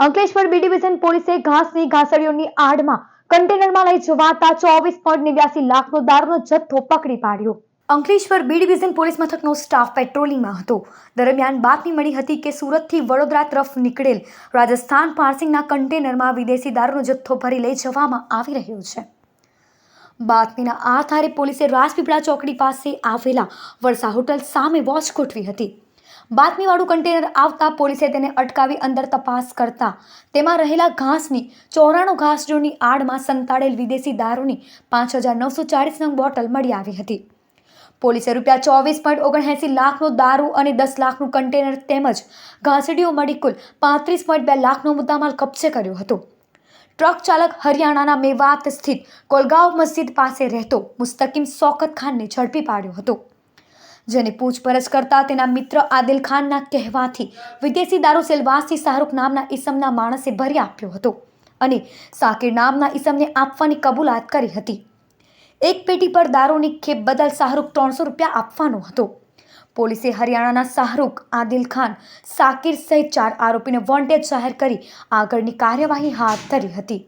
Ankleshwar B division પોલીસે ઘાસની ઘાસડીઓની આડમાં કન્ટેનરમાં લઈ જવાતા 24.89 લાખનો દારૂનો જથ્થો પકડી પાડ્યો। અંકલેશ્વર બી ડિવિઝન પોલીસ મથકનો સ્ટાફ પેટ્રોલિંગમાં હતો। દરમિયાન બાતમી મળી હતી કે સુરતથી વડોદરા તરફ નીકળેલ રાજસ્થાન પાર્સિંગના કન્ટેનરમાં વિદેશી દારૂનો જથ્થો ભરી લઈ જવામાં આવી રહ્યો છે। બાતમીના આધારે પોલીસે રાજપીપળા ચોકડી પાસે આવેલા વરસા હોટલ સામે વોચ ગોઠવી હતી। બાતમીવાળું કન્ટેનર આવતા પોલીસે તેને અટકાવી અંદર તપાસ કરતા તેમાં રહેલા ઘાસની 94 ઘાસડીઓની આડમાં સંતાડેલ વિદેશી દારૂની 5940 નંગ બોટલ મળી આવી હતી। પોલીસે રૂપિયા 24.79 લાખનો દારૂ અને 10 લાખનું કન્ટેનર તેમજ ઘાસડીઓ મળી કુલ 35.2 લાખનો મુદ્દામાલ કબજે કર્યો હતો। ટ્રક ચાલક હરિયાણાના મેવાત સ્થિત કોલગાંવ મસ્જિદ પાસે રહેતો મુસ્તકીમ શૌકત ખાનને ઝડપી પાડ્યો હતો, જેની પૂછપરછ કરતા તેના મિત્ર આદિલ ખાનના કહેવાથી વિદેશી દારૂ સેલવાસથી શાહરૂખ નામના ઈસમના માણસે ભરી આપ્યો હતો અને સાકિર નામના ઈસમને આપવાની કબૂલાત કરી હતી। એક પેટી પર દારૂની ખેપ બદલ શાહરૂખ 300 રૂપિયા આપવાનો હતો। પોલીસે હરિયાણાના શાહરૂખ, આદિલ ખાન, સાકિર સહિત 4 આરોપીને વોન્ટેડ જાહેર કરી આગળની કાર્યવાહી હાથ ધરી હતી।